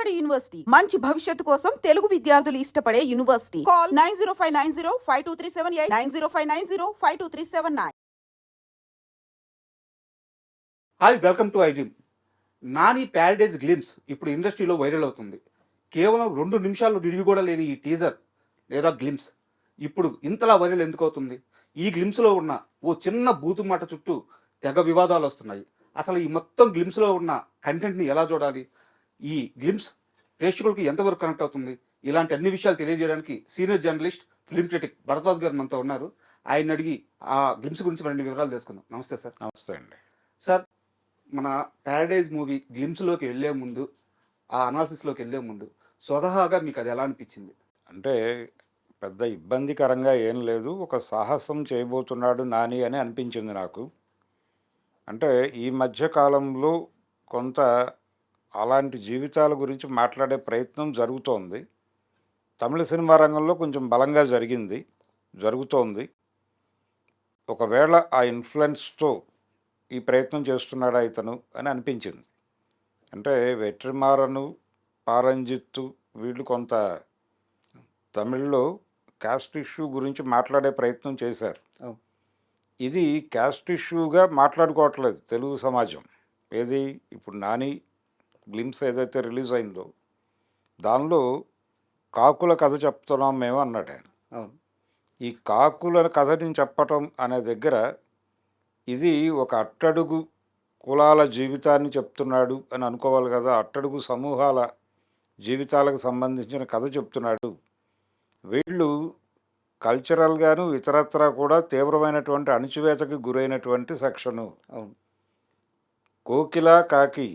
Vijayawada university మంచి భవిష్యత్తు కోసం తెలుగు విద్యార్థులు ఇష్టపడే university. Call 9059052378 9059052379. Hi, welcome to I dream. Nani Paradise glimpse ఇప్పుడు ఇండస్ట్రీలో వైరల్ అవుతుంది. కేవలం 2 నిమిషాలు రివ్యూ కూడా లేని ఈ టీజర్ లేదా గ్లిమ్స్ ఇప్పుడు ఇంతలా వైరల్ ఎందుకు అవుతుంది? ఈ గ్లిమ్స్లో ఉన్న ఓ చిన్న బూతు మాట చుట్టూ తెగ వివాదాలు వస్తున్నాయి. అసలు ఈ మొత్తం గ్లిమ్స్లో ఉన్న కంటెంట్ని ఎలా చూడాలి? ఈ గ్లిమ్స్ ప్రేక్షకులకు ఎంతవరకు కనెక్ట్ అవుతుంది? ఇలాంటి అన్ని విషయాలు తెలియజేయడానికి senior journalist, film critic Bharadwaj గారు మనతో ఉన్నారు. ఆయన అడిగి ఆ గ్లిమ్స్ గురించి మరిన్ని వివరాలు తెలుసుకుందాం. నమస్తే సార్. నమస్తే అండి. సార్, మన ప్యారడైజ్ మూవీ గ్లిమ్స్లోకి వెళ్ళే ముందు, ఆ అనాలిసిస్లోకి వెళ్ళే ముందు స్వతహాగా మీకు అది ఎలా అనిపించింది? అంటే పెద్ద ఇబ్బందికరంగా ఏం లేదు. ఒక సాహసం చేయబోతున్నాడు నాని అని అనిపించింది నాకు. అంటే ఈ మధ్య కాలంలో కొంత అలాంటి జీవితాల గురించి మాట్లాడే ప్రయత్నం జరుగుతోంది. తమిళ సినిమా రంగంలో కొంచెం బలంగా జరుగుతోంది. ఒకవేళ ఆ ఇన్ఫ్లుయెన్స్తో ఈ ప్రయత్నం చేస్తున్నాడా ఇతను అని అనిపించింది. అంటే వెట్రిమారను, పారంజిత్తు వీళ్ళు కొంత తమిళ్లో క్యాస్ట్ ఇష్యూ గురించి మాట్లాడే ప్రయత్నం చేశారు. ఇది క్యాస్ట్ ఇష్యూగా మాట్లాడుకోవట్లేదు తెలుగు సమాజం. ఏది ఇప్పుడు నాని గ్లిమ్స్ ఏదైతే రిలీజ్ అయిందో దానిలో కాకుల కథ చెప్తున్నాం మేము అన్నాడు ఆయన. ఈ కాకుల కథని చెప్పటం అనే దగ్గర ఇది ఒక అట్టడుగు కులాల జీవితాన్ని చెప్తున్నాడు అని అనుకోవాలి కదా. అట్టడుగు సమూహాల జీవితాలకు సంబంధించిన కథ చెప్తున్నాడు. వీళ్ళు కల్చరల్గాను ఇతరత్రా కూడా తీవ్రమైనటువంటి అణిచివేతకి గురైనటువంటి సెక్షను. కోకిల, కాకి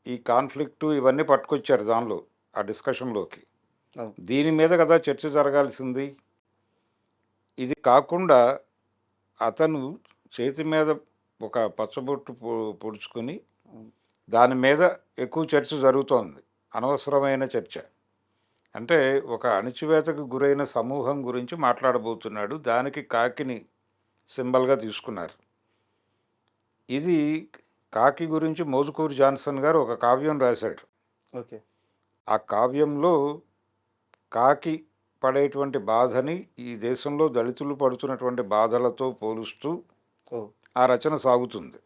ఈ కాన్ఫ్లిక్టు ఇవన్నీ పట్టుకొచ్చారు దానిలో, ఆ డిస్కషన్లోకి. దీని మీద కదా చర్చ జరగాల్సింది. ఇది కాకుండా అతను చేతి మీద ఒక పచ్చబొట్టు పొడుచుకొని దాని మీద ఎక్కువ చర్చ జరుగుతోంది, అనవసరమైన చర్చ. అంటే ఒక అణిచివేతకు గురైన సమూహం గురించి మాట్లాడబోతున్నాడు. దానికి కాకిని సింబల్గా తీసుకున్నారు. ఇది కాకి గురించి మోజుకూరి జాన్సన్ గారు ఒక కావ్యం రాశాడు. ఆ కావ్యంలో కాకి పడేటువంటి బాధని ఈ దేశంలో దళితులు పడుతున్నటువంటి బాధలతో పోలుస్తూ ఆ రచన సాగుతుంది.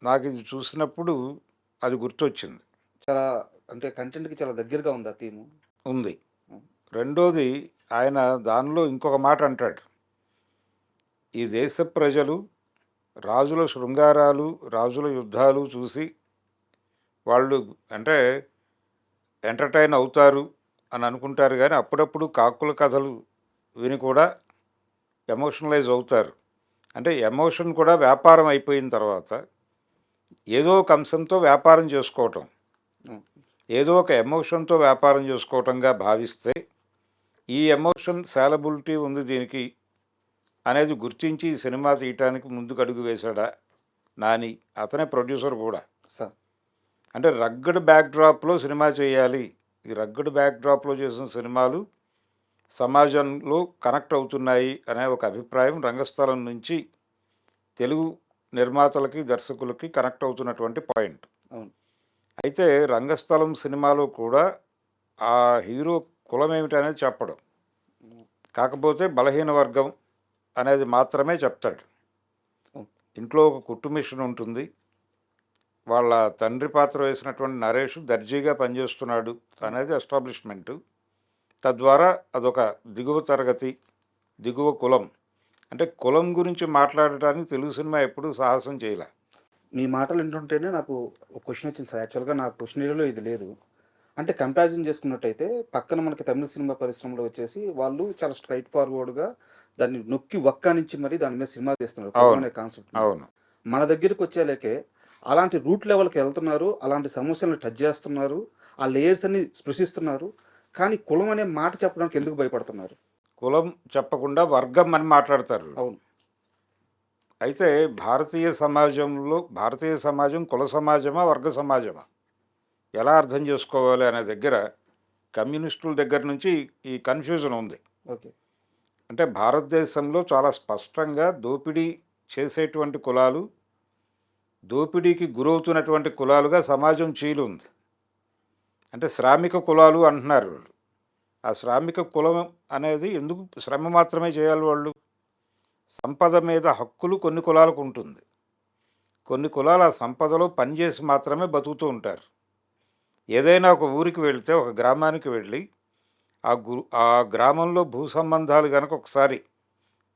నాకు ఇది చూసినప్పుడు అది గుర్తొచ్చింది. చాలా అంటే కంటెంట్కి చాలా దగ్గరగా ఉంది ఆ థీము. ఉంది. రెండోది, ఆయన దానిలో ఇంకొక మాట అంటాడు. ఈ దేశ ప్రజలు రాజుల శృంగారాలు, రాజుల యుద్ధాలు చూసి వాళ్ళు అంటే ఎంటర్టైన్ అవుతారు అని అనుకుంటారు, కానీ అప్పుడప్పుడు కాకుల కథలు విని కూడా ఎమోషనలైజ్ అవుతారు. అంటే ఎమోషన్ కూడా వ్యాపారం అయిపోయిన తర్వాత ఏదో ఒక అంశంతో వ్యాపారం చేసుకోవటం, ఏదో ఒక ఎమోషన్తో వ్యాపారం చేసుకోవటంగా భావిస్తే ఈ ఎమోషన్ సాలబిలిటీ ఉంది దీనికి అనేది గుర్తించి ఈ సినిమా తీయటానికి ముందుకు అడుగు వేశాడా నాని. అతనే ప్రొడ్యూసర్ కూడా. అంటే రగ్గడ్ బ్యాక్డ్రాప్లో సినిమా చేయాలి. ఈ రగ్గడ్ బ్యాక్డ్రాప్లో చేసిన సినిమాలు సమాజంలో కనెక్ట్ అవుతున్నాయి అనే ఒక అభిప్రాయం రంగస్థలం నుంచి తెలుగు నిర్మాతలకి, దర్శకులకి కనెక్ట్ అవుతున్నటువంటి పాయింట్. అయితే రంగస్థలం సినిమాలో కూడా ఆ హీరో కులం ఏమిటి అనేది చెప్పడం, కాకపోతే బలహీన వర్గం అనేది మాత్రమే చెప్తాడు. ఇంట్లో ఒక కుట్టు మిషన్ ఉంటుంది, వాళ్ళ తండ్రి పాత్ర వేసినటువంటి నరేష్ దర్జీగా పనిచేస్తున్నాడు అనేది ఎస్టాబ్లిష్మెంటు. తద్వారా అదొక దిగువ తరగతి, దిగువ కులం. అంటే కులం గురించి మాట్లాడటానికి తెలుగు సినిమా ఎప్పుడూ సాహసం చేయలే. మీ మాటలు వింటుంటేనే నాకు ఒక క్వశ్చన్ వచ్చింది సార్. యాక్చువల్గా నా క్వశ్చనరీలో ఇది లేదు. అంటే కంపారిజన్ చేసుకున్నట్టయితే పక్కన మనకి తమిళ సినిమా పరిశ్రమలో వచ్చేసి వాళ్ళు చాలా స్ట్రైట్ ఫార్వర్డ్గా దాన్ని నొక్కి వక్కానించి మరి దాని మీద సినిమా తీస్తున్నారు కాన్సెప్ట్. మన దగ్గరికి వచ్చేలేకే అలాంటి రూట్ లెవెల్కి వెళ్తున్నారు, అలాంటి సమస్యలను టచ్ చేస్తున్నారు, ఆ లేయర్స్ అన్ని స్పృశిస్తున్నారు. కానీ కులం అనే మాట చెప్పడానికి ఎందుకు భయపడుతున్నారు? కులం చెప్పకుండా వర్గం అని మాట్లాడతారు. అవును. అయితే భారతీయ సమాజం కుల సమాజమా, వర్గ సమాజమా, ఎలా అర్థం చేసుకోవాలి అనే దగ్గర కమ్యూనిస్టుల దగ్గర నుంచి ఈ కన్ఫ్యూజన్ ఉంది. అంటే భారతదేశంలో చాలా స్పష్టంగా దోపిడీ చేసేటువంటి కులాలు, దోపిడీకి గురవుతున్నటువంటి కులాలుగా సమాజం చీలు ఉంది. అంటే శ్రామిక కులాలు అంటున్నారు వాళ్ళు. ఆ శ్రామిక కులం అనేది ఎందుకు శ్రమ మాత్రమే చేయాలి వాళ్ళు? సంపద మీద హక్కులు కొన్ని కులాలకు ఉంటుంది. కొన్ని కులాలు ఆ సంపదలో పనిచేసి మాత్రమే బతుకుతూ ఉంటారు. ఏదైనా ఒక ఊరికి వెళితే, ఒక గ్రామానికి వెళ్ళి ఆ గ్రామంలో భూ సంబంధాలు కనుక ఒకసారి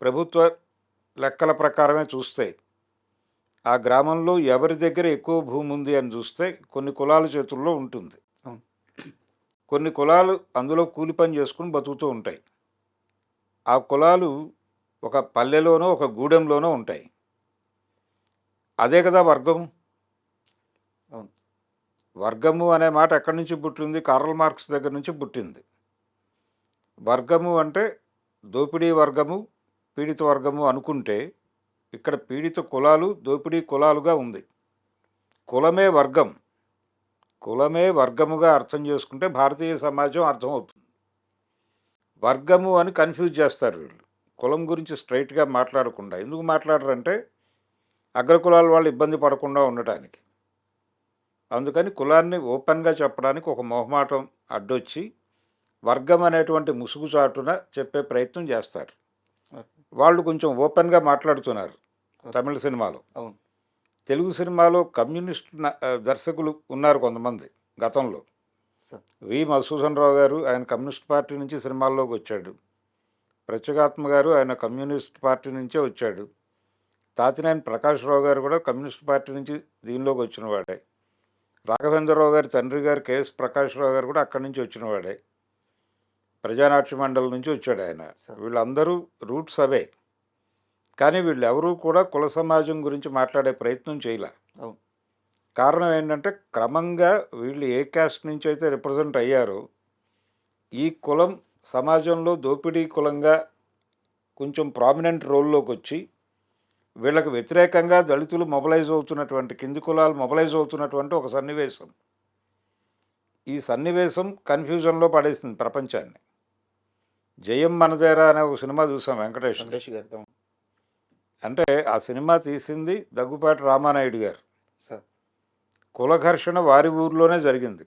ప్రభుత్వ లెక్కల ప్రకారమే చూస్తే, ఆ గ్రామంలో ఎవరి దగ్గర ఎక్కువ భూమి ఉంది అని చూస్తే కొన్ని కులాల చేతుల్లో ఉంటుంది. అవును. కొన్ని కులాలు అందులో కూలి పని చేసుకుని బతుకుతూ ఉంటాయి. ఆ కులాలు ఒక పల్లెలోనో ఒక గూడెంలోనో ఉంటాయి. అదే కదా వర్గం. అవును. వర్గము అనే మాట ఎక్కడి నుంచి పుట్టింది? కార్ల్ మార్క్స్ దగ్గర నుంచి పుట్టింది. వర్గము అంటే దోపిడీ వర్గము, పీడిత వర్గము అనుకుంటే, ఇక్కడ పీడిత కులాలు దోపిడీ కులాలుగా ఉంది. కులమే వర్గం. కులమే వర్గముగా అర్థం చేసుకుంటే భారతీయ సమాజం అర్థమవుతుంది. వర్గము అని కన్ఫ్యూజ్ చేస్తారు వీళ్ళు. కులం గురించి స్ట్రైట్గా మాట్లాడకుండా. ఎందుకు మాట్లాడరంటే అగ్రకులాల వాళ్ళు ఇబ్బంది పడకుండా ఉండటానికి. అందుకని కులాన్ని ఓపెన్గా చెప్పడానికి ఒక మొహమాటం అడ్డొచ్చి వర్గం అనేటువంటి ముసుగు చాటున చెప్పే ప్రయత్నం చేస్తారు. వాళ్ళు కొంచెం ఓపెన్గా మాట్లాడుతున్నారు తమిళ సినిమాలో. అవును. తెలుగు సినిమాలో కమ్యూనిస్ట్ దర్శకులు ఉన్నారు కొంతమంది గతంలో. సార్. వి మధుసూదన్ రావు గారు, ఆయన కమ్యూనిస్ట్ పార్టీ నుంచి సినిమాల్లోకి వచ్చాడు. ప్రత్యేగాత్మ గారు ఆయన కమ్యూనిస్ట్ పార్టీ నుంచే వచ్చాడు. తాతినేని ప్రకాశ్రావు గారు కూడా కమ్యూనిస్ట్ పార్టీ నుంచి దీనిలోకి వచ్చిన వాడే. రాఘవేంద్రరావు గారి తండ్రి గారు కేఎస్ ప్రకాశ్రావు గారు కూడా అక్కడి నుంచి వచ్చిన వాడే. ప్రజానాట్య మండలి నుంచి వచ్చాడు ఆయన. వీళ్ళందరూ రూట్స్ అవే. కానీ వీళ్ళెవరూ కూడా కుల సమాజం గురించి మాట్లాడే ప్రయత్నం చేయలే. అవును. కారణం ఏంటంటే క్రమంగా వీళ్ళు ఏ క్యాస్ట్ నుంచి అయితే రిప్రజెంట్ అయ్యారో ఈ కులం సమాజంలో దోపిడీ కులంగా కొంచెం ప్రామినెంట్ రోల్లోకి వచ్చి వీళ్ళకి వ్యతిరేకంగా దళితులు మొబలైజ్ అవుతున్నటువంటి, కింది కులాలు మొబలైజ్ అవుతున్నటువంటి ఒక సన్నివేశం. ఈ సన్నివేశం కన్ఫ్యూజన్లో పడేసింది ప్రపంచాన్ని. జయం మనదేరా అనే ఒక సినిమా చూసాం వెంకటేష్ గారు. అంటే ఆ సినిమా తీసింది దగ్గుపాటి రామానాయుడు గారు. సార్. కుల ఘర్షణ వారి ఊర్లోనే జరిగింది.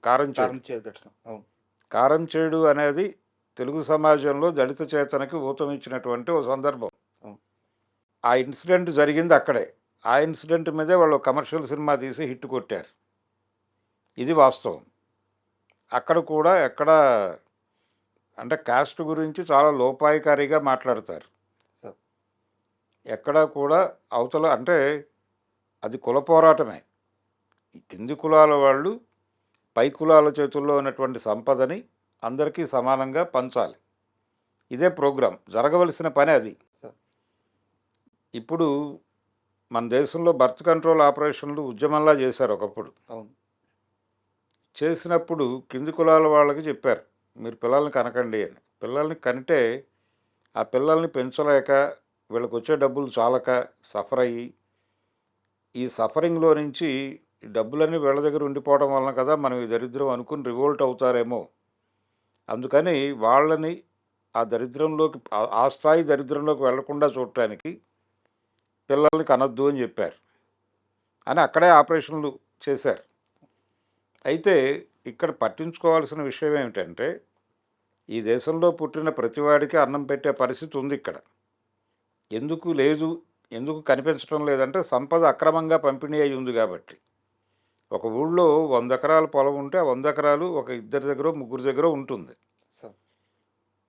కారంచేడు అనేది తెలుగు సమాజంలో దళిత చేతనకి ఊతమిచ్చినటువంటి ఓ సందర్భం. ఆ ఇన్సిడెంట్ జరిగింది అక్కడే. ఆ ఇన్సిడెంట్ మీదే వాళ్ళు కమర్షియల్ సినిమా తీసి హిట్ కొట్టారు. ఇది వాస్తవం. అక్కడ కూడా ఎక్కడ అంటే కాస్ట్ గురించి చాలా లోపాయికారిగా మాట్లాడతారు. ఎక్కడా కూడా అవతల అంటే అది కుల పోరాటమే. కింది కులాల వాళ్ళు పై కులాల చేతుల్లో ఉన్నటువంటి సంపదని అందరికీ సమానంగా పంచాలి. ఇదే ప్రోగ్రాం. జరగవలసిన పని అది. ఇప్పుడు మన దేశంలో బర్త్ కంట్రోల్ ఆపరేషన్లు ఉద్యమంలా చేశారు ఒకప్పుడు. అవును. చేసినప్పుడు కింది కులాల వాళ్ళకి చెప్పారు, మీరు పిల్లల్ని కనకండి అని. పిల్లల్ని కంటే ఆ పిల్లల్ని పెంచలేక వీళ్ళకి వచ్చే డబ్బులు చాలక సఫర్ అయ్యి, ఈ సఫరింగ్లో నుంచి ఈ డబ్బులన్నీ వీళ్ళ దగ్గర ఉండిపోవడం వలన కదా మనం ఈ దరిద్రం అనుకుని రివోల్ట్ అవుతారేమో. అందుకని వాళ్ళని ఆ దరిద్రంలోకి, ఆ స్థాయి దరిద్రంలోకి వెళ్లకుండా చూడటానికి పిల్లల్ని కనొద్దు అని చెప్పారు అని అక్కడే ఆపరేషన్లు చేశారు. అయితే ఇక్కడ పట్టించుకోవాల్సిన విషయం ఏమిటంటే ఈ దేశంలో పుట్టిన ప్రతివాడికి అన్నం పెట్టే పరిస్థితి ఉంది ఇక్కడ. ఎందుకు లేదు, ఎందుకు కనిపించడం లేదంటే సంపద అక్రమంగా పంపిణీ అయి ఉంది కాబట్టి. ఒక ఊళ్ళో 100 ఎకరాల పొలం ఉంటే ఆ 100 ఎకరాలు ఒక ఇద్దరి దగ్గర ముగ్గురు దగ్గర ఉంటుంది.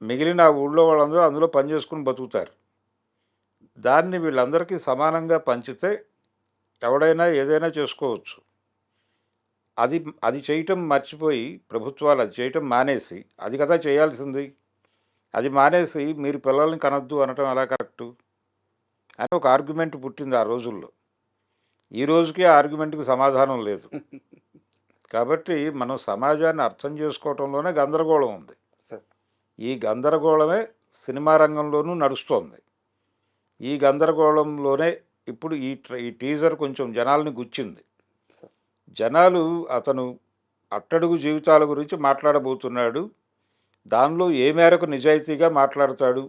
మిగిలిన ఆ ఊళ్ళో వాళ్ళందరూ అందులో పని చేసుకుని బతుకుతారు. దాన్ని వీళ్ళందరికీ సమానంగా పంచితే ఎవడైనా ఏదైనా చేసుకోవచ్చు. అది చేయటం మర్చిపోయి ప్రభుత్వాలు అది చేయటం మానేసి, అది కదా చేయాల్సింది, అది మానేసి మీరు పిల్లల్ని కనొద్దు అనటం ఎలా కరెక్టు అని ఒక ఆర్గ్యుమెంట్ పుట్టింది ఆ రోజుల్లో. ఈ రోజుకి ఆ ఆర్గ్యుమెంట్కి సమాధానం లేదు. కాబట్టి మనం సమాజాన్ని అర్థం చేసుకోవటంలోనే గందరగోళం ఉంది. ఈ గందరగోళమే సినిమా రంగంలోనూ నడుస్తోంది. ఈ గందరగోళంలోనే ఇప్పుడు ఈ టీజర్ కొంచెం జనాల్ని గుచ్చింది. జనాలు అతను అట్టడుగు జీవితాల గురించి మాట్లాడబోతున్నాడు, దానిలో ఏ మేరకు నిజాయితీగా మాట్లాడతాడు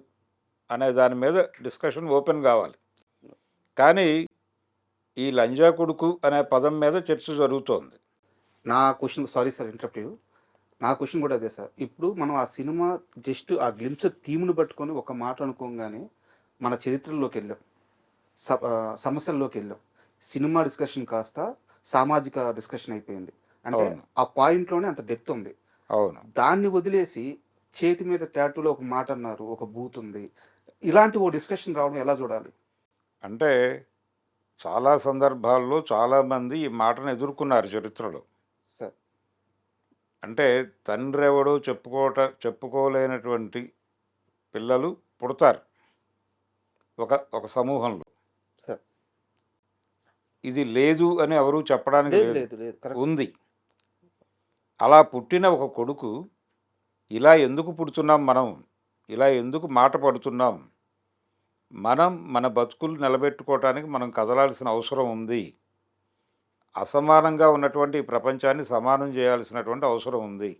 అనే దాని మీద డిస్కషన్ ఓపెన్ కావాలి. కానీ ఈ లంజా కొడుకు అనే పదం మీద చర్చ జరుగుతోంది. నా question, sorry sir interrupt you, నా క్వశ్చన్ కూడా అదే సార్. ఇప్పుడు మనం ఆ సినిమా జస్ట్ ఆ గ్లింప్స్ థీమ్‌ని పట్టుకొని ఒక మాట అనుకోంగానే మన చరిత్రలోకెళ్ళాం. సమస్యల్లోకెళ్ళాం. సినిమా డిస్కషన్ కాస్త సామాజిక డిస్కషన్ అయిపోయింది. అంటే అవును. ఆ పాయింట్‌లోనే అంత డెప్త్ ఉంది. అవును. దాన్ని వదిలేసి చేతి మీద టాటూలో ఒక మాట అన్నారు. ఒక బూత్ ఉంది. ఇలాంటి ఓ డిస్కషన్ రావడం ఎలా చూడాలి? అంటే చాలా సందర్భాల్లో చాలామంది ఈ మాటను ఎదుర్కొన్నారు చరిత్రలో. సార్. అంటే తండ్రెవడో చెప్పుకోలేనటువంటి పిల్లలు పుడతారు ఒక ఒక సమూహంలో. సార్. ఇది లేదు అని ఎవరూ చెప్పడానికి లేదు, లేదు. లేదు, లేదు. కరెక్ట్. ఉంది. అలా పుట్టిన ఒక కొడుకు ఇలా ఎందుకు పుడుతున్నాం మనం? ఇలా ఎందుకు మాట పడుతున్నాం? మనం మన బతుకులు నిలబెట్టుకోవటానికి మనం కదలాల్సిన అవసరం ఉంది. అసమానంగా ఉన్నటువంటి ఈ ప్రపంచాన్ని సమానం చేయాల్సినటువంటి అవసరం ఉంది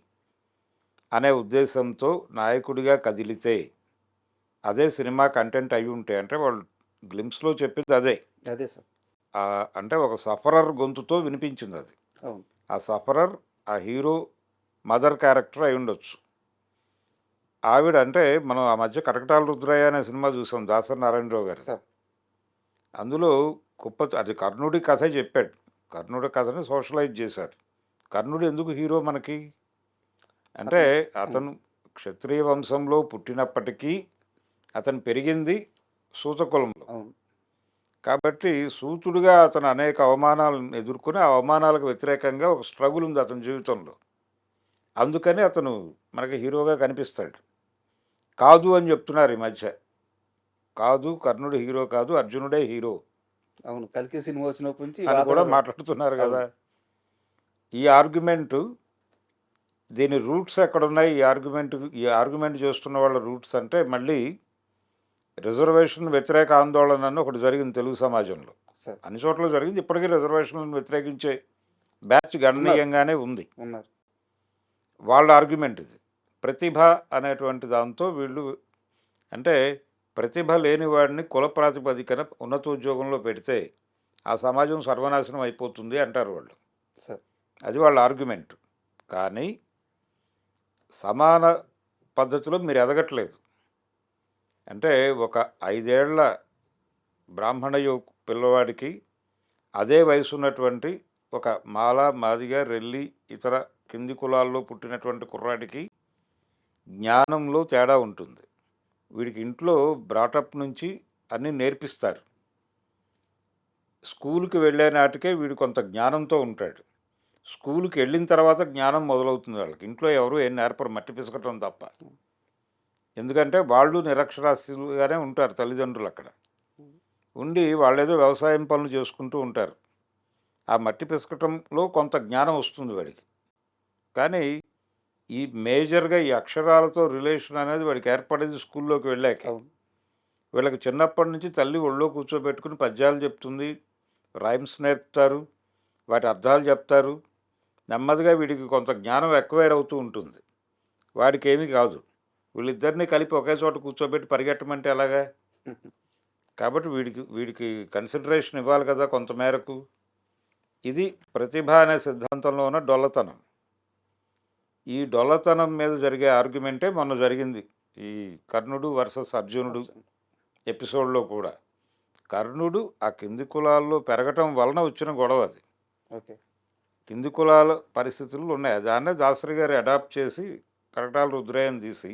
అనే ఉద్దేశంతో నాయకుడిగా కదిలితే అదే సినిమా కంటెంట్ అయి ఉంటే, అంటే వాళ్ళు గ్లిమ్స్లో చెప్పింది అదే. అదే సార్. అంటే ఒక సఫరర్ గొంతుతో వినిపించింది అది. అవును. ఆ సఫరర్ ఆ హీరో మదర్ క్యారెక్టర్ అయి ఉండొచ్చు. ఆవిడ అంటే మనం ఆ మధ్య కటకటాల రుద్రయ్య అనే సినిమా చూసాం దాసరి నారాయణరావు గారు. సార్. అందులో అది కర్ణుడి కథ చెప్పాడు. కర్ణుడి కథని సోషలైజ్ చేశారు. కర్ణుడు ఎందుకు హీరో మనకి అంటే, అతను క్షత్రియ వంశంలో పుట్టినప్పటికీ అతను పెరిగింది సూతకులంలో. అవును. కాబట్టి సూతుడుగా అతను అనేక అవమానాలను ఎదుర్కొని ఆ అవమానాలకు వ్యతిరేకంగా ఒక స్ట్రగుల్ ఉంది అతని జీవితంలో. అందుకని అతను మనకి హీరోగా కనిపిస్తాడు. కాదు అని చెప్తున్నారు ఈ మధ్య. కాదు, కర్ణుడు హీరో కాదు, అర్జునుడే హీరో అవును. కల్కి సినిమా వచ్చినప్పటి నుంచి అని కూడా వాతావరణం. మాట్లాడుతున్నారు కదా. ఈ ఆర్గ్యుమెంటు, దీని రూట్స్ ఎక్కడున్నాయి? ఈ ఆర్గ్యుమెంట్ చేస్తున్న వాళ్ళ రూట్స్ అంటే మళ్ళీ రిజర్వేషన్ వ్యతిరేక ఆందోళన అని ఒకటి జరిగింది తెలుగు సమాజంలో. సార్. అన్ని చోట్ల జరిగింది. ఇప్పటికీ రిజర్వేషన్లను వ్యతిరేకించే బ్యాచ్ గణనీయంగానే ఉంది. ఉన్నారు. వాళ్ళ ఆర్గ్యుమెంట్ ఇది. ప్రతిభ అనేటువంటి దాంతో వీళ్ళు అంటే ప్రతిభ లేని వాడిని కుల ప్రాతిపదికన ఉన్నతోద్యోగంలో పెడితే ఆ సమాజం సర్వనాశనం అయిపోతుంది అంటారు వాళ్ళు. సార్. అది వాళ్ళ ఆర్గ్యుమెంట్. కానీ సమాన పద్ధతిలో మీరు ఎదగట్లేదు. అంటే ఒక 5 ఏళ్ల బ్రాహ్మణ పిల్లవాడికి అదే వయసు ఉన్నటువంటి ఒక మాల, మాదిగ, రెల్లి, ఇతర కింది కులాల్లో పుట్టినటువంటి కుర్రాడికి జ్ఞానంలో తేడా ఉంటుంది. వీడికి ఇంట్లో బ్రాటప్ నుంచి అన్నీ నేర్పిస్తారు. స్కూల్కి వెళ్ళే నాటికే వీడు కొంత జ్ఞానంతో ఉంటాడు. స్కూల్కి వెళ్ళిన తర్వాత జ్ఞానం మొదలవుతుంది వాళ్ళకి. ఇంట్లో ఎవరు ఏం నేర్పరు, మట్టి పిసకటం తప్ప. ఎందుకంటే వాళ్ళు నిరక్షరాస్యులుగానే ఉంటారు తల్లిదండ్రులు అక్కడ ఉండి, వాళ్ళేదో వ్యవసాయం పనులు చేసుకుంటూ ఉంటారు. ఆ మట్టి పిసకటంలో కొంత జ్ఞానం వస్తుంది వాడికి. కానీ ఈ మేజర్గా ఈ అక్షరాలతో రిలేషన్ అనేది వాడికి ఏర్పడేది స్కూల్లోకి వెళ్ళాక. వీళ్ళకి చిన్నప్పటి నుంచి తల్లి ఒళ్ళో కూర్చోబెట్టుకుని పద్యాలు చెప్తుంది, రైమ్స్ నేర్పుతారు, వాటి అర్థాలు చెప్తారు. నెమ్మదిగా వీడికి కొంత జ్ఞానం ఎక్వైర్ అవుతూ ఉంటుంది. వాడికి ఏమీ కాదు. వీళ్ళిద్దరినీ కలిపి ఒకే చోట కూర్చోబెట్టి పరిగెట్టమంటే ఎలాగా? కాబట్టి వీడికి కన్సిడరేషన్ ఇవ్వాలి కదా కొంత మేరకు. ఇది ప్రతిభ అనే సిద్ధాంతంలో ఉన్న డొల్లతనం. ఈ డొల్లతనం మీద జరిగే ఆర్గ్యుమెంటే మొన్న జరిగింది ఈ కర్ణుడు వర్సెస్ అర్జునుడు ఎపిసోడ్లో కూడా. కర్ణుడు ఆ కింది కులాల్లో పెరగటం వలన వచ్చిన గొడవ అది. ఓకే. కింది కులాల పరిస్థితులు ఉన్నాయి. దాన్నే దాసరి గారు అడాప్ట్ చేసి కరటాల రుద్రయ్యని తీసి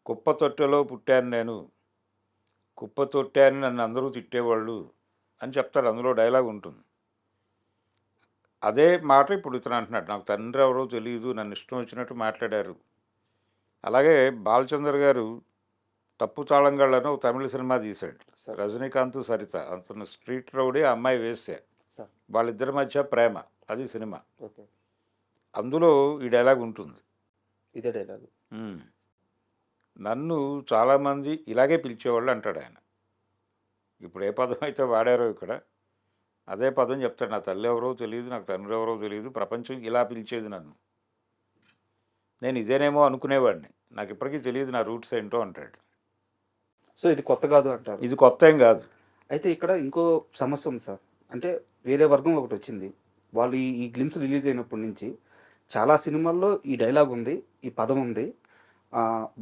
కుప్ప తొట్టెలో పుట్టాను నేను, కుప్ప తొట్టె అని నన్ను అందరూ తిట్టేవాళ్ళు అని చెప్తాడు. అందులో డైలాగ్ ఉంటుంది. అదే మాట ఇప్పుడు ఇతను అంటున్నాడు, నాకు తండ్రి ఎవరో తెలియదు, నన్ను ఇష్టం వచ్చినట్టు మాట్లాడారు. అలాగే బాలచంద్ర గారు తప్పు తాళంగాళ్ళని ఒక తమిళ సినిమా తీశాడు. రజనీకాంత్, సరిత. అతను స్ట్రీట్ రౌడీ, అమ్మాయి వేసే, వాళ్ళిద్దరి మధ్య ప్రేమ, అది సినిమా. అందులో ఈ డైలాగ్ ఉంటుంది. ఇదే డైలాగ్. నన్ను చాలామంది ఇలాగే పిలిచేవాళ్ళు అంటాడు ఆయన. ఇప్పుడు ఏ పదం అయితే వాడారో ఇక్కడ అదే పదం చెప్తాడు. నా తల్లి ఎవరో తెలియదు, నాకు తండ్రి ఎవరో తెలియదు, ప్రపంచం ఇలా పిలిచేది నన్ను, నేను ఇదేనేమో అనుకునేవాడిని, నాకు ఇప్పటికీ తెలియదు నా రూట్స్ ఏంటో అంటాడు. సో ఇది కొత్త కాదు అంటారు. ఇది కొత్త ఏం కాదు. అయితే ఇక్కడ ఇంకో సమస్య ఉంది సార్. అంటే వేరే వర్గం ఒకటి వచ్చింది. వాళ్ళు ఈ గ్లిమ్స్ రిలీజ్ అయినప్పటి నుంచి చాలా సినిమాల్లో ఈ డైలాగ్ ఉంది, ఈ పదం ఉంది.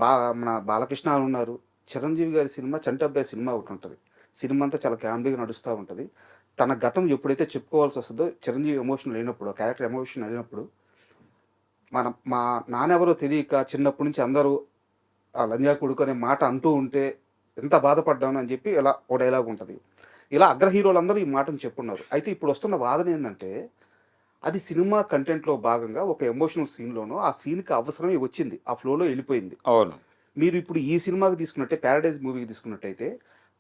బా మన బాలకృష్ణ ఉన్నారు. చిరంజీవి గారి సినిమా 'చంటబ్బాయి' సినిమా ఒకటుంటది. సినిమా అంతా చాలా కామెడీగా నడుస్తా ఉంటది. తన గతం ఎప్పుడైతే చెప్పుకోవాల్సొస్తదో, చిరంజీవి ఎమోషనల్ అయినప్పుడు, ఆ క్యారెక్టర్ ఎమోషనల్ అయినప్పుడు, మా నాన్నెవరో తెలియక చిన్నప్పటి నుంచి అందరూ ఆ లంజా కొడుకు అనే మాట అంటూ ఉంటే ఎంత బాధపడ్డాను అని చెప్పి ఇలా ఓ డైలాగ్ ఉంటది. ఇలా అగ్ర హీరోలందరూ ఈ మాటను చెప్పున్నారు. అయితే ఇప్పుడు వస్తున్న వాదన ఏందంటే, అది సినిమా కంటెంట్‌లో భాగంగా ఒక ఎమోషనల్ సీన్‌లోనో, ఆ సీన్‌కి అవసరమే వచ్చింది. ఆ ఫ్లోలో ఎళ్ళిపోయింది. అవును. మీరు ఇప్పుడు ఈ సినిమాకి తీసుకున్నట్టే 'ప్యారడైజ్' మూవీకి తీసుకున్నట్టయితే,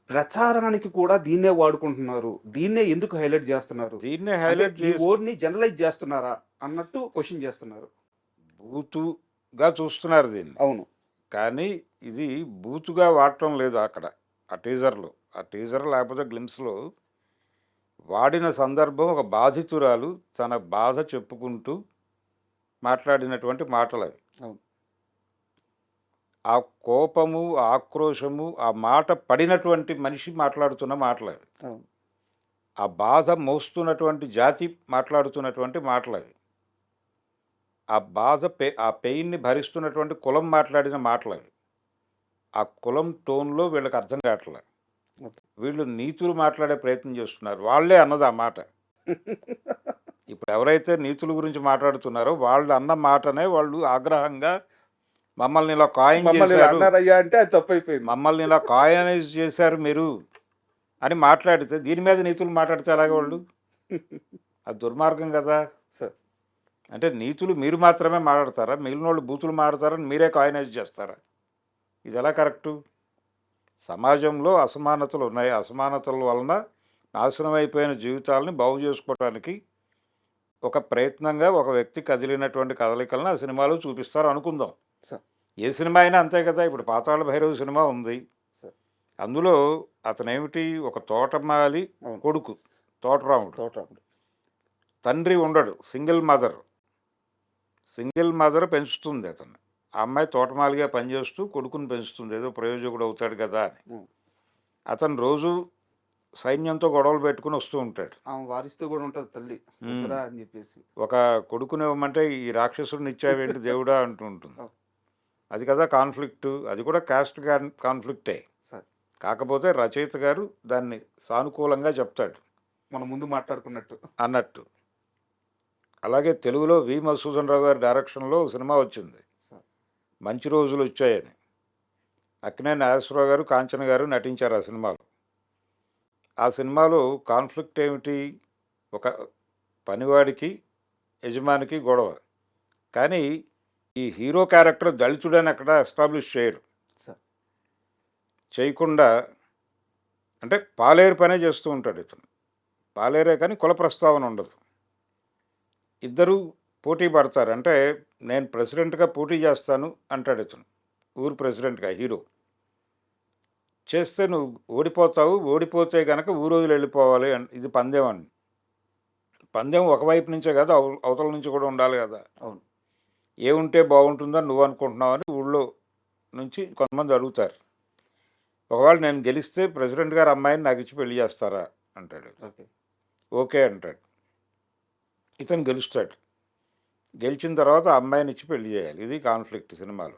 ప్రచారానికి కూడా దీన్నే వాడుకుంటున్నారు. దీన్నే ఎందుకు హైలైట్ జేస్తున్నారు? దీన్నే అంటే హైలైట్ ఈ చేసి వర్డ్‌ని జనరలైజ్ జేస్తున్నారా? అన్నట్టు క్వెషన్ జేస్తున్నారు. బూతుగా చూస్తున్నారు దీన్ని. అవును. కానీ ఇది బూతుగా వాడటం లేదు అక్కడ. ఆ టీజర్‌లో. ఆ టీజర్ లేకపోతే గ్లిమ్స్‌లో వాడిన సందర్భం ఒక బాధితురాలు తన బాధ చెప్పుకుంటూ మాట్లాడినటువంటి మాటలవి. అవును. ఆ కోపము, ఆక్రోశము, ఆ మాట పడినటువంటి మనిషి మాట్లాడుతున్న మాటలవి. అవును. ఆ బాధ మోస్తున్నటువంటి జాతి మాట్లాడుతున్నటువంటి మాటలవి. ఆ బాధ ఆ పెయిన్‌ని భరిస్తున్నటువంటి కులం మాట్లాడిన మాటలవి. ఆ కులం టోన్‌లో వీళ్ళకి అర్థం కావట్లే. ఓకే. వీళ్ళు నీతులు మాట్లాడే ప్రయత్నం చేస్తున్నారు. వాళ్ళే అన్నది ఆ మాట. ఇప్పుడు ఎవరైతే నీతుల గురించి మాట్లాడుతున్నారో వాళ్ళు అన్న మాటనే వాళ్ళు ఆగ్రహంగా మమ్మల్ని ఇలా కాయిన్ మమ్మల్ని ఇలా చేశారు, అన్నారయ్యా అంటే అది తప్పైపోయింది. మమ్మల్ని ఇలా కాయినైజ్ చేశారు మీరు అని మాట్లాడితే దీని మీద నీతులు మాట్లాడితే ఎలాగ వాళ్ళు? అది దుర్మార్గం కదా! సార్. అంటే నీతులు మీరు మాత్రమే మాట్లాడతారా? మిగిలినోళ్ళు బూతులు మాట్లాడతారని మీరే కాయినైజ్ చేస్తారా? ఇది ఎలా కరెక్టు? సమాజంలో అసమానతలు ఉన్నాయి. అసమానతల వలన నాశనం అయిపోయిన జీవితాలని బాగు చేసుకోవటానికి ఒక ప్రయత్నంగా ఒక వ్యక్తి కదిలినటువంటి కదలికలను ఆ సినిమాలో చూపిస్తారు అనుకుందాం. సార్. ఏ సినిమా అయినా అంతే కదా! ఇప్పుడు 'పాతాళ భైరవి' సినిమా ఉంది. సార్. అందులో అతనేమిటి ఒక తోటమాలి అవును. కొడుకు తోటరాముడు. తోటరాముడు. తండ్రి ఉండడు. Single mother. సింగిల్ మదర్ పెంచుతుంది అతన్ని. ఆ అమ్మాయి తోటమాలిగా పనిచేస్తూ కొడుకుని పెంచుతుంది. ఏదో ప్రయోజకుడు అవుతాడు కదా అని. హ్మ్. అతను రోజు సైన్యంతో గొడవలు పెట్టుకుని వస్తూ ఉంటాడు. ఆమె వారిస్తూ కూడా ఉంటది తల్లి. వద్దురా అని చెప్పేసి. ఒక కొడుకుని ఇవ్వమంటే ఈ రాక్షసుడిని ఇచ్చావేంటి దేవుడా అంటూ ఉంటుంది. అవును. అది కదా కాన్ఫ్లిక్ట్. అది కూడా కాస్ట్ కాన్ఫ్లిక్టే. సార్. కాకపోతే రచయిత గారు దాన్ని సానుకూలంగా చెప్తాడు మనం ముందు మాట్లాడుకున్నట్టు. అన్నట్టు. అలాగే తెలుగులో వి మధుసూదన్ రావు గారి డైరెక్షన్లో సినిమా వచ్చింది, సార్. మంచి రోజులు వచ్చాయని. అక్కినేని నాగేశ్వరరావు గారు, కాంచన గారు నటించారు ఆ సినిమాలో. ఆ సినిమాలో కాన్ఫ్లిక్ట్ ఏమిటి? ఒక పనివాడికి యజమానికి గొడవ. కానీ ఈ హీరో క్యారెక్టర్ దళితుడని అక్కడ ఎస్టాబ్లిష్ చేయరు. సార్. చేయకుండా అంటే పాలేరు పనే చేస్తూ ఉంటాడు ఇతను. పాలేరే కానీ కుల ప్రస్తావన ఉండదు. ఇద్దరు పోటీ పడతారు. అంటే నేను ప్రెసిడెంట్గా పోటీ చేస్తాను అంటాడు ఇతను, ఊరు ప్రెసిడెంట్గా హీరో. చేస్తే నువ్వు ఓడిపోతావు, ఓడిపోతే కనుక ఊరు వదిలి వెళ్ళిపోవాలి ఇది పందెం అని. పందెం ఒకవైపు నుంచే కదా, అవతల నుంచి కూడా ఉండాలి కదా. అవును. ఏముంటే బాగుంటుందని నువ్వు అనుకుంటున్నావు అని ఊళ్ళో నుంచి కొంతమంది అడుగుతారు. ఒకవేళ నేను గెలిస్తే ప్రెసిడెంట్ గారు అమ్మాయిని నాకు ఇచ్చి పెళ్లి చేస్తారా అంటాడు. ఓకే. ఓకే అంటాడు. ఇతను గెలుస్తాడు. గెలిచిన తర్వాత ఆ అమ్మాయిని ఇచ్చి పెళ్లి చేయాలి. ఇది కాన్ఫ్లిక్ట్ సినిమాలో.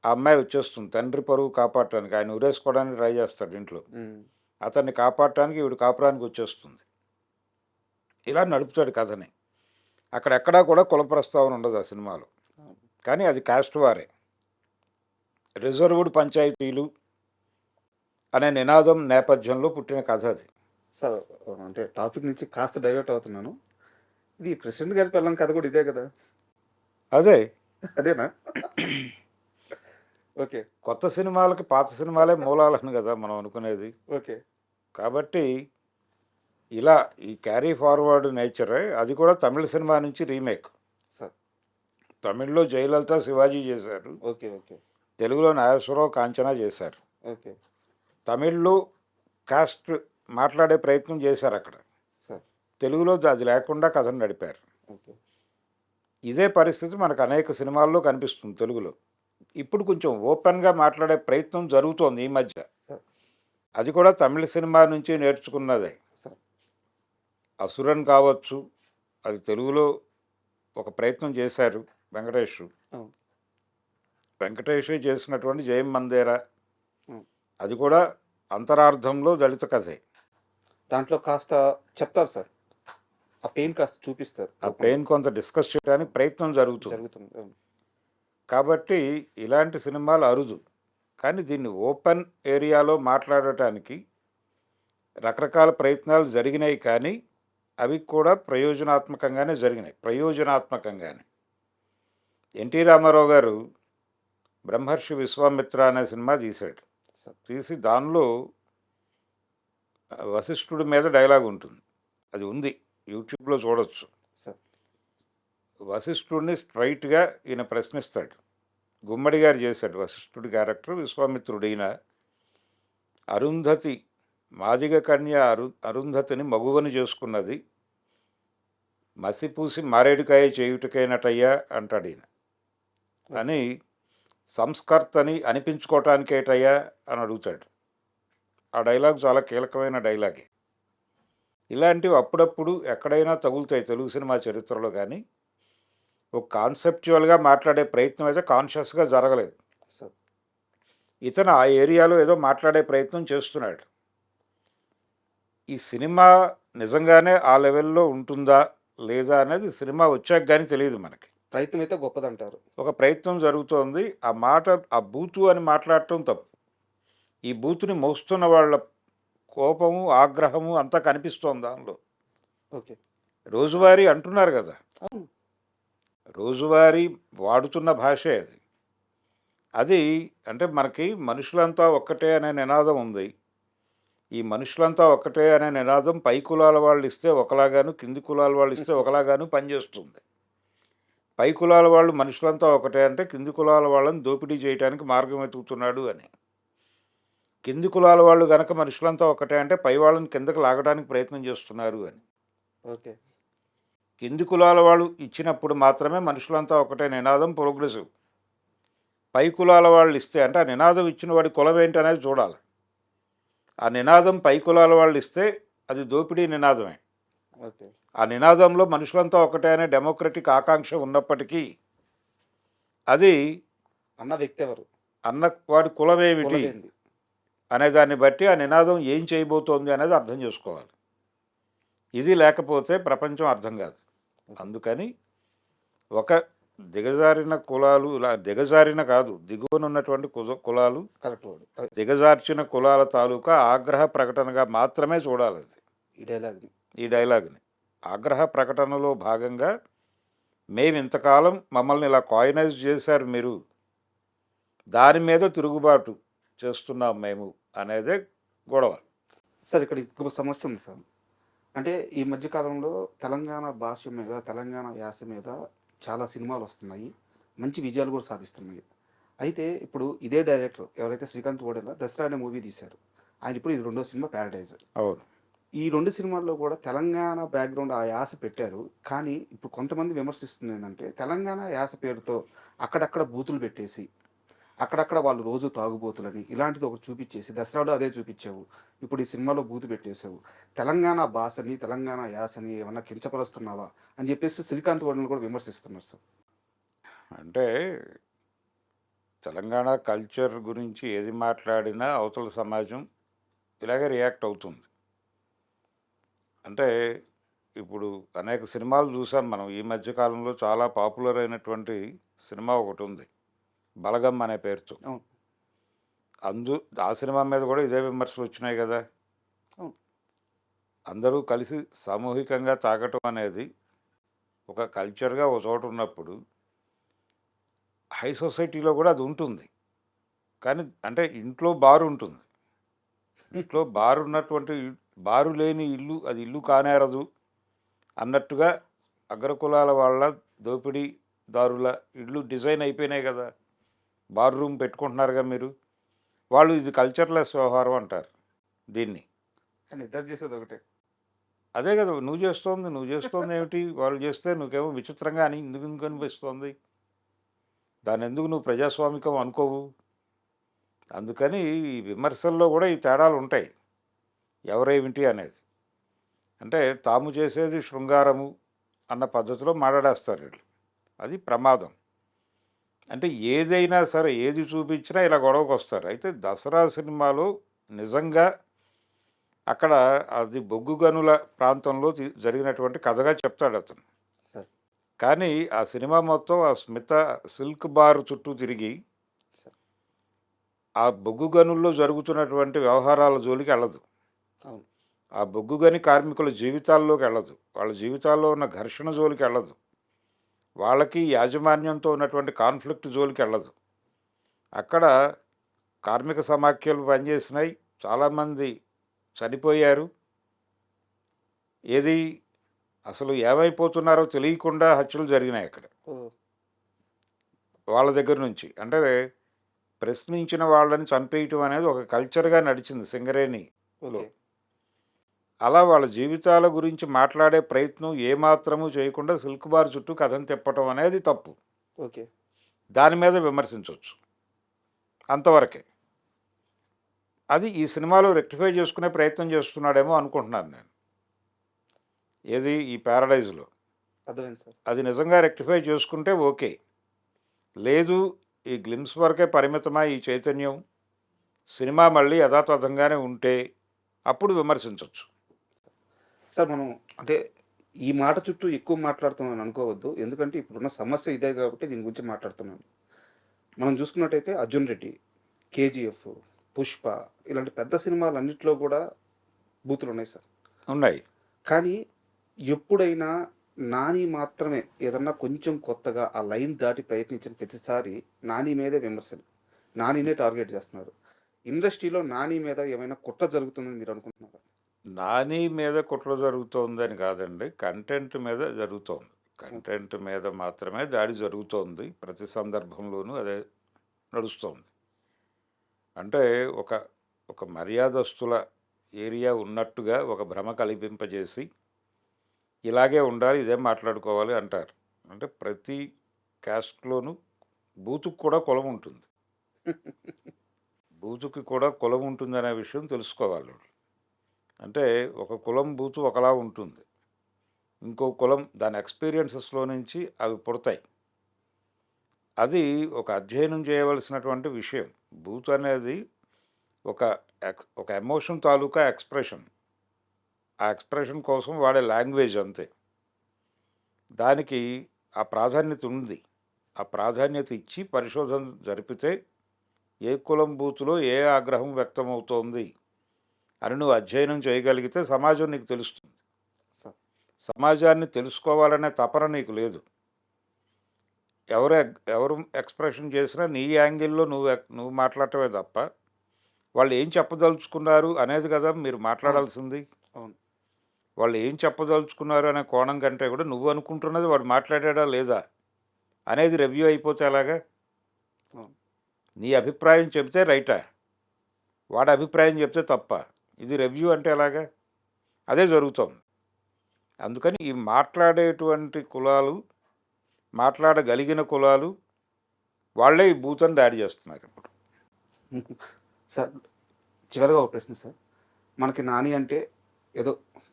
ఆ అమ్మాయి వచ్చేస్తుంది తండ్రి పరువు కాపాడటానికి. ఆయన ఉరేసుకోవడానికి ట్రై చేస్తాడు ఇంట్లో. అతన్ని కాపాడటానికి ఈవిడ కాపురానికి వచ్చేస్తుంది. ఇలా నడుపుతాడు కథని. అక్కడెక్కడా కూడా కుల ప్రస్తావన ఉండదు ఆ సినిమాలో. కానీ అది కాస్ట్ వారే. రిజర్వ్డ్ పంచాయతీలు అనే నినాదం నేపథ్యంలో పుట్టిన కథ అది. సార్, అంటే టాపిక్ నుంచి కాస్త డైవర్ట్ అవుతున్నాను. ఇది ప్రెసిడెంట్ గారి పిల్లం కథ కూడా ఇదే కదా? అదే అదేనా? ఓకే. కొత్త సినిమాలకి పాత సినిమాలే మూలాలను కదా మనం అనుకునేది. ఓకే. కాబట్టి ఇలా ఈ క్యారీ ఫార్వర్డ్ నేచరే. అది కూడా తమిళ సినిమా నుంచి రీమేక్. సార్. తమిళ్లో జయలలిత శివాజీ చేశారు. ఓకే. ఓకే. తెలుగులో నాగేశ్వరరావు కాంచనా చేశారు. ఓకే. తమిళ్లో కాస్ట్ మాట్లాడే ప్రయత్నం చేశారు అక్కడ. సార్. తెలుగులో అది లేకుండా కథను నడిపారు. ఓకే. ఇదే పరిస్థితి మనకు అనేక సినిమాల్లో కనిపిస్తుంది తెలుగులో. ఇప్పుడు కొంచెం ఓపెన్గా మాట్లాడే ప్రయత్నం జరుగుతోంది ఈ మధ్య. సార్. అది కూడా తమిళ సినిమా నుంచి నేర్చుకున్నదే. సార్. అసురన్ కావచ్చు, అది తెలుగులో ఒక ప్రయత్నం చేశారు వెంకటేష్. అవును. వెంకటేష్ చేసినటువంటి జయం మందేరా, అవును. అది కూడా అంతరార్థంలో దళిత కథే. దాంట్లో కాస్త చెప్తారు సార్, ఆ పెయిన్ కాస్త చూపిస్తారు. ఆ పెయిన్ కొంత డిస్కస్ చేయడానికి ప్రయత్నం జరుగుతుంది. జరుగుతుంది. అవును. కాబట్టి ఇలాంటి సినిమాలు అరుదు. కానీ దీన్ని ఓపెన్ ఏరియాలో మాట్లాడటానికి రకరకాల ప్రయత్నాలు జరిగినాయి, కానీ అవి కూడా ప్రయోజనాత్మకంగానే జరిగినాయి. ఎన్టీ రామారావు గారు బ్రహ్మర్షి విశ్వామిత్ర అనే సినిమా తీశాడు. సార్. తీసి దానిలో వశిష్ఠుడి మీద డైలాగ్ ఉంటుంది. అది ఉంది, యూట్యూబ్లో చూడొచ్చు. సార్. వశిష్ఠుడిని స్ట్రైట్గా ఈయన ప్రశ్నిస్తాడు. గుమ్మడి గారు చేశాడు వశిష్ఠుడి క్యారెక్టర్. విశ్వామిత్రుడు ఈయన అరుంధతి, మాదిగ కన్య అరుంధతిని మగువని చేసుకున్నది, మసిపూసి మారేడుకాయ చేయుటకైనటయ్యా అంటాడు ఈయన. అని సంస్కర్తని అనిపించుకోవటానికేటయ్యా అని అడుగుతాడు. ఆ డైలాగ్ చాలా కీలకమైన డైలాగే. ఇలాంటివి అప్పుడప్పుడు ఎక్కడైనా తగులుతాయి తెలుగు సినిమా చరిత్రలో, కానీ ఒక కాన్సెప్చువల్గా మాట్లాడే ప్రయత్నం అయితే కాన్షియస్గా జరగలేదు. సార్. ఇతను ఆ ఏరియాలో ఏదో మాట్లాడే ప్రయత్నం చేస్తున్నాడు. ఈ సినిమా నిజంగానే ఆ లెవెల్లో ఉంటుందా లేదా అనేది సినిమా వచ్చాక కానీ తెలియదు మనకి. ప్రయత్నం అయితే గొప్పదంటారు. ఒక ప్రయత్నం జరుగుతోంది. ఆ మాట, ఆ బూతు అని మాట్లాడటం తప్పు. ఈ బూతుని మోస్తున్న వాళ్ళ కోపము, ఆగ్రహము అంతా కనిపిస్తోంది దానిలో. ఓకే. రోజువారీ అంటున్నారు కదా, అవును. రోజువారీ వాడుతున్న భాషే అది. అది అంటే మనకి మనుషులంతా ఒక్కటే అనే నినాదం ఉంది. ఈ మనుషులంతా ఒక్కటే అనే నినాదం పై కులాల వాళ్ళు ఇస్తే ఒకలాగాను, కింది కులాల వాళ్ళు ఇస్తే ఒకలాగాను పనిచేస్తుంది. పై కులాల వాళ్ళు మనుషులంతా ఒకటే అంటే కింది కులాల వాళ్ళని దోపిడీ చేయడానికి మార్గం వెతుకుతున్నాడు అని. కింది కులాల వాళ్ళు గనక మనుషులంతా ఒకటే అంటే పై వాళ్ళని కిందకు లాగడానికి ప్రయత్నం చేస్తున్నారు అని. ఓకే. కింది కులాల వాళ్ళు ఇచ్చినప్పుడు మాత్రమే మనుషులంతా ఒకటే నినాదం ప్రోగ్రెసివ్. పై కులాల వాళ్ళు ఇస్తే అంటే ఆ నినాదం ఇచ్చిన వాడి కులం ఏంటి అనేది చూడాలి. ఆ నినాదం పై కులాల వాళ్ళు ఇస్తే అది దోపిడీ నినాదమే. ఓకే. ఆ నినాదంలో మనుషులంతా ఒకటే అనే డెమోక్రటిక్ ఆకాంక్ష ఉన్నప్పటికీ అది అన్న వ్యక్తి ఎవరు, అన్న వాడి కులమేమిటి కులమేంది? అనే దాన్ని బట్టి ఆ నినాదం ఏం చేయబోతోంది అనేది అర్థం చేసుకోవాలి. ఇది లేకపోతే ప్రపంచం అర్థం కాదు. అందుకని ఒక దిగజారిన కులాలు, ఇలా దిగజారిన కాదు, దిగువనున్నటువంటి కులాలు, కరెక్ట్ వర్డ్. దిగజార్చిన కులాల తాలూకా ఆగ్రహ ప్రకటనగా మాత్రమే చూడాలి అది. ఈ డైలాగ్ని ఆగ్రహ ప్రకటనలో భాగంగా మేము ఇంతకాలం మమ్మల్ని ఇలా కాయినైజ్ చేశారు మీరు, దాని మీద తిరుగుబాటు చేస్తున్నాం మేము అనేదే గొడవ. సార్, ఇక్కడ ఇంకో సమస్య ఉంది సార్. అంటే ఈ మధ్యకాలంలో తెలంగాణ భాష మీద, తెలంగాణ యాస మీద చాలా సినిమాలు వస్తున్నాయి, మంచి విజయాలు కూడా సాధిస్తున్నాయి. అయితే ఇప్పుడు ఇదే డైరెక్టర్ ఎవరైతే శ్రీకాంత్ ఓడెలా దసరా అనే మూవీ తీశారు, ఆయన ఇప్పుడు ఇది 2వ సినిమా ప్యారడైజ్. అవును. ఈ 2 సినిమాల్లో కూడా తెలంగాణ బ్యాక్గ్రౌండ్ ఆ యాస పెట్టారు. కానీ ఇప్పుడు కొంతమంది విమర్శిస్తుంది ఏంటంటే తెలంగాణ యాస పేరుతో అక్కడక్కడ బూతులు పెట్టేసి, అక్కడక్కడ వాళ్ళు రోజు తాగుబోతులని ఇలాంటిది ఒకటి చూపించేసి, దసరాలో అదే చూపించావు, ఇప్పుడు ఈ సినిమాలో బూతు పెట్టేసావు, తెలంగాణ భాషని, తెలంగాణ యాసని ఏమన్నా కించపరుస్తున్నావా అని చెప్పేసి శ్రీకాంత్ ఓడెలను కూడా విమర్శిస్తున్నారు సార్. అంటే తెలంగాణ కల్చర్ గురించి ఏది మాట్లాడినా అవతల సమాజం ఇలాగే రియాక్ట్ అవుతుంది. అంటే ఇప్పుడు అనేక సినిమాలు చూసాం మనం. ఈ మధ్యకాలంలో చాలా పాపులర్ అయినటువంటి సినిమా ఒకటి ఉంది, బలగం అనే పేరుతో. అవును. ఆ సినిమా మీద కూడా ఇదే విమర్శలు వచ్చినాయి కదా. అవును. అందరూ కలిసి సామూహికంగా తాగటం అనేది ఒక కల్చర్గా ఒక చోట ఉన్నప్పుడు హై సొసైటీలో కూడా అది ఉంటుంది. కానీ అంటే ఇంట్లో బారు ఉంటుంది, ఇంట్లో బారు ఉన్నటువంటి బారు లేని ఇల్లు అది ఇల్లు కానేరదు అన్నట్టుగా అగ్రకులాల వాళ్ళ దోపిడీదారుల ఇళ్ళు డిజైన్ అయిపోయినాయి కదా. బార్ రూమ్ పెట్టుకుంటున్నారుగా మీరు. వాళ్ళు ఇది కల్చర్లెస్ వ్యవహారం అంటారు దీన్ని. కానీ ఇద్దరు చేసేది ఒకటే. అదే కదా నువ్వు చేస్తోంది ఏమిటి, వాళ్ళు చేస్తే నువ్వేమో విచిత్రంగా అని ఎందుకు అనిపిస్తోంది, దాన్ని ఎందుకు నువ్వు ప్రజాస్వామికం అనుకోవు. అందుకని ఈ విమర్శల్లో కూడా ఈ తేడాలు ఉంటాయి, ఎవరేమిటి అనేది. అంటే తాము చేసేది శృంగారము, అన్న పద్ధతిలో మాట్లాడేస్తారు వీళ్ళు. అది ప్రమాదం. అంటే ఏదైనా సరే, ఏది చూపించినా ఇలా గొడవకు వస్తారు. అయితే దసరా సినిమాలో నిజంగా అక్కడ అది బొగ్గు గనుల ప్రాంతంలో జరిగినటువంటి కథగా చెప్తాడు అతను. సార్ కానీ ఆ సినిమా మొత్తం ఆ స్మిత సిల్క్ బార్ చుట్టూ తిరిగి సార్ ఆ బొగ్గు గనుల్లో జరుగుతున్నటువంటి వ్యవహారాల జోలికి వెళ్ళదు. అవును. ఆ బొగ్గు గని కార్మికుల జీవితాల్లోకి వెళ్ళదు. వాళ్ళ జీవితాల్లో ఉన్న ఘర్షణ జోలికి వెళ్ళదు. వాళ్ళకి యాజమాన్యంతో ఉన్నటువంటి కాన్ఫ్లిక్ట్ జోలికి వెళ్ళదు. అక్కడ కార్మిక సమాఖ్యలు పనిచేసినాయి, చాలామంది చనిపోయారు. ఏది అసలు ఏమైపోతున్నారో తెలియకుండా హత్యలు జరిగినాయి అక్కడ ఓ వాళ్ళ దగ్గర నుంచి. అంటే ప్రశ్నించిన వాళ్ళని చంపేయటం అనేది ఒక కల్చర్గా నడిచింది సింగరేణిలో. ఓకే. అలా వాళ్ళ జీవితాల గురించి మాట్లాడే ప్రయత్నం ఏమాత్రము చేయకుండా సిల్క్ బార్ చుట్టూ కథను తిప్పటం అనేది తప్పు. ఓకే. దాని మీద విమర్శించవచ్చు, అంతవరకే. అది ఈ సినిమాలో రెక్టిఫై చేసుకునే ప్రయత్నం చేస్తున్నాడేమో అనుకుంటున్నాను నేను. ఏది ఈ ప్యారడైజ్లో అర్థమైంది సార్. అది నిజంగా రెక్టిఫై చేసుకుంటే ఓకే. లేదు ఈ గ్లిమ్స్ వరకే పరిమితమై ఈ చైతన్యం, సినిమా మళ్ళీ యథాతథంగానే ఉంటే అప్పుడు విమర్శించవచ్చు. సార్ మనం అంటే ఈ మాట చుట్టూ ఎక్కువ మాట్లాడుతున్నాను అనుకోవద్దు. ఎందుకంటే ఇప్పుడున్న సమస్య ఇదే కాబట్టి దీని గురించి మాట్లాడుతున్నాను. మనం చూసుకున్నట్టయితే 'అర్జున్ రెడ్డి', 'కేజీఎఫ్', 'పుష్ప' ఇలాంటి పెద్ద సినిమాలన్నిట్లో కూడా బూతులు ఉన్నాయి సార్. ఉన్నాయి. కానీ ఎప్పుడైనా నాని మాత్రమే ఏదన్నా కొంచెం కొత్తగా ఆ లైన్ దాటి ప్రయత్నించిన ప్రతిసారి నాని మీదే విమర్శలు, నానినే టార్గెట్ చేస్తున్నారు. ఇండస్ట్రీలో నాని మీద ఏమైనా కుట్ర జరుగుతుందని మీరు అనుకుంటున్నారా? నాని మీద కుట్ర జరుగుతోందని కాదండి, కంటెంట్ మీద జరుగుతోంది. కంటెంట్ మీద మాత్రమే దాడి జరుగుతోంది. ప్రతి సందర్భంలోనూ అదే నడుస్తోంది. అంటే ఒక ఒక మర్యాదస్తుల ఏరియా ఉన్నట్టుగా ఒక భ్రమ కల్పింపజేసి ఇలాగే ఉండాలి, ఇదే మాట్లాడుకోవాలి అంటారు. అంటే ప్రతి క్యాస్ట్లోనూ బూతుకు కూడా కులం ఉంటుంది. బూతుకి కూడా కులం ఉంటుందనే విషయం తెలుసుకోవాలి వాళ్ళు. అంటే ఒక కులం బూతు ఒకలా ఉంటుంది, ఇంకో కులం దాని ఎక్స్పీరియన్సెస్లో నుంచి అవి పుడతాయి. అది ఒక అధ్యయనం చేయవలసినటువంటి విషయం. బూత్ అనేది ఒక ఒక ఎమోషన్ తాలూకా ఎక్స్ప్రెషన్. ఆ ఎక్స్ప్రెషన్ కోసం వాడే లాంగ్వేజ్ అంతే. దానికి ఆ ప్రాధాన్యత ఉంది. ఆ ప్రాధాన్యత ఇచ్చి పరిశోధన జరిపితే ఏ కులం బూతులో ఏ ఆగ్రహం వ్యక్తమవుతోంది అని నువ్వు అధ్యయనం చేయగలిగితే సమాజం నీకు తెలుస్తుంది. సార్ సమాజాన్ని తెలుసుకోవాలనే తపన నీకు లేదు. ఎవరు ఎక్స్ప్రెషన్ చేసినా నీ యాంగిల్లో నువ్వు మాట్లాడటమే తప్ప వాళ్ళు ఏం చెప్పదలుచుకున్నారు అనేది కదా మీరు మాట్లాడాల్సింది. అవును. వాళ్ళు ఏం చెప్పదలుచుకున్నారు అనే కోణం కంటే కూడా నువ్వు అనుకుంటున్నది వాడు మాట్లాడాడా లేదా అనేది రివ్యూ అయిపోతే ఎలాగా? అవును. నీ అభిప్రాయం చెప్తే రైటా, వాడి అభిప్రాయం చెప్తే తప్ప. ఇది రివ్యూ అంటే ఎలాగా? అదే జరుగుతోంది. అందుకని ఈ మాట్లాడేటువంటి కులాలు, మాట్లాడగలిగిన కులాలు వాళ్ళే ఈ బూతని దాడి చేస్తున్నారు ఇప్పుడు. సార్ చివరిగా ఒక ప్రశ్న సార్. మనకి నాని అంటే ఏదో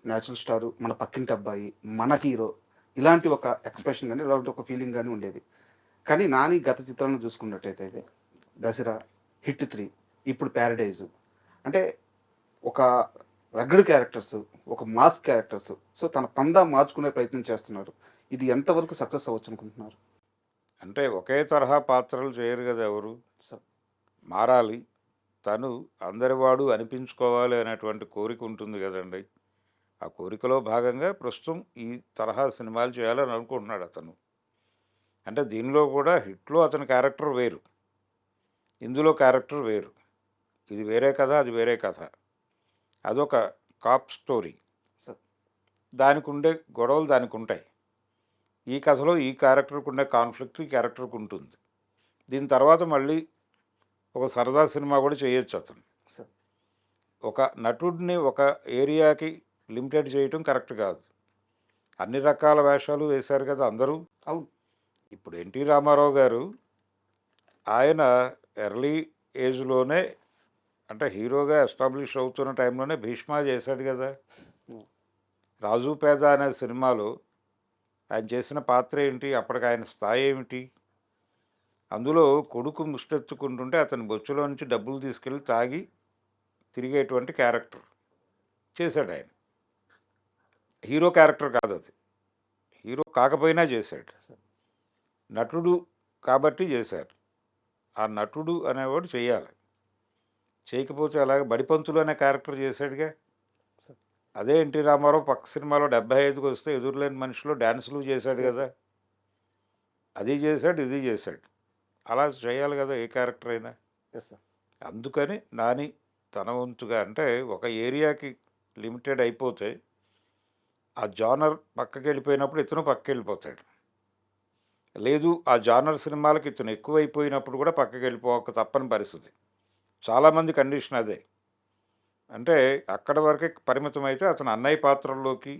న్యాచురల్ స్టారు, మన పక్కింటి అబ్బాయి, మన హీరో, ఇలాంటి ఒక ఎక్స్ప్రెషన్ కానీ ఇలాంటి ఒక ఫీలింగ్ కానీ ఉండేది. కానీ నాని గత చిత్రాలను చూసుకున్నట్టయితే దసరా, హిట్ 3, ఇప్పుడు ప్యారడైజ్, అంటే ఒక రగ్గడ్ క్యారెక్టర్స్, ఒక మాస్ క్యారెక్టర్స్, సో తన పందా మార్చుకునే ప్రయత్నం చేస్తున్నారు. ఇది ఎంతవరకు సక్సెస్ అవ్వచ్చు అనుకుంటున్నారు? అంటే ఒకే తరహా పాత్రలు చేయరు కదా ఎవరు. సార్ మారాలి, తను అందరివాడు అనిపించుకోవాలి అనేటువంటి కోరిక ఉంటుంది కదండి. ఆ కోరికలో భాగంగా ప్రస్తుతం ఈ తరహా సినిమాలు చేయాలని అనుకుంటున్నాడు అతను. అంటే దీనిలో కూడా హిట్లో అతని క్యారెక్టర్ వేరు, ఇందులో క్యారెక్టర్ వేరు. ఇది వేరే కథ, అది వేరే కథ. అదొక కాప్ స్టోరీ. సార్ దానికి ఉండే గొడవలు దానికి ఉంటాయి. ఈ కథలో ఈ క్యారెక్టర్కి ఉండే కాన్ఫ్లిక్ట్ ఈ క్యారెక్టర్కి ఉంటుంది. దీని తర్వాత మళ్ళీ ఒక సరదా సినిమా కూడా చేయొచ్చు అతను. సార్ ఒక నటుడిని ఒక ఏరియాకి లిమిటెడ్ చేయటం కరెక్ట్ కాదు. అన్ని రకాల వేషాలు వేశారు కదా అందరూ. అవును. ఇప్పుడు ఎన్టీ రామారావు గారు ఆయన ఎర్లీ ఏజ్లోనే, అంటే హీరోగా ఎస్టాబ్లిష్ అవుతున్న టైంలోనే భీష్మ చేశాడు కదా. రాజు పేద అనే సినిమాలో ఆయన చేసిన పాత్ర ఏంటి, అప్పటికి ఆయన స్థాయి ఏమిటి, అందులో కొడుకు ముష్టెత్తుకుంటుంటే అతని బొచ్చులో నుంచి డబ్బులు తీసుకెళ్ళి తాగి తిరిగేటువంటి క్యారెక్టర్ చేశాడు ఆయన. హీరో క్యారెక్టర్ కాదు అది, హీరో కాకపోయినా చేశాడు, నటుడు కాబట్టి చేశారు. ఆ నటుడు అనేవాడు చేయాలి, చేయకపోతే అలాగే బడిపంతులు అనే క్యారెక్టర్ చేశాడుగా. అదే ఎన్టీ రామారావు పక్క సినిమాలో 75కి వస్తే ఎదురులేని మనిషిలో డ్యాన్సులు చేశాడు కదా, అది చేశాడు ఇది చేశాడు. అలా చేయాలి కదా ఏ క్యారెక్టర్ అయినా. అందుకని నాని తన వంతుగా అంటే ఒక ఏరియాకి లిమిటెడ్ అయిపోతే ఆ జానర్ పక్కకి వెళ్ళిపోయినప్పుడు ఇతను పక్కకి వెళ్ళిపోతాడు. లేదు ఆ జానర్ సినిమాలకు ఇతను ఎక్కువైపోయినప్పుడు కూడా పక్కకి వెళ్ళిపోక తప్పని పరిస్థితి. చాలామంది కండిషన్ అదే. అంటే అక్కడ వరకే పరిమితం అయితే అతను అన్నయ్య పాత్రల్లోకి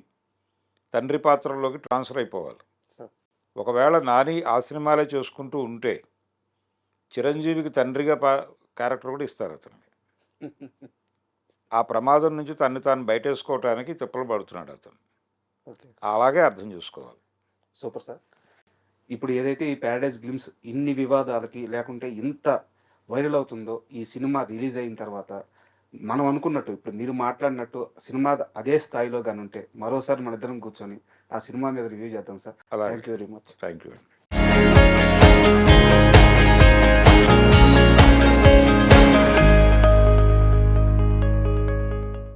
తండ్రి పాత్రల్లోకి ట్రాన్స్ఫర్ అయిపోవాలి. ఒకవేళ నాని ఆ సినిమాలే చేసుకుంటూ ఉంటే చిరంజీవికి తండ్రిగా క్యారెక్టర్ కూడా ఇస్తారు అతనికి. ఆ ప్రమాదం నుంచి తను తాను బయటేసుకోవటానికి తిప్పలు పడుతున్నాడు అతను. అలాగే అర్థం చేసుకోవాలి. Super sir. ఇప్పుడు ఏదైతే ఈ ప్యారడైజ్ గ్లిమ్స్ ఇన్ని వివాదాలకి లేకుంటే ఇంత వైరల్ అవుతుందో, ఈ సినిమా రిలీజ్ అయిన తర్వాత మనం అనుకున్నట్టు ఇప్పుడు మీరు మాట్లాడినట్టు సినిమా అదే స్థాయిలో కానీ ఉంటే మరోసారి మన ఇద్దరం కూర్చొని ఆ సినిమా మీద రివ్యూ చేద్దాం సార్. అలాగే. Thank you very much. Thank you.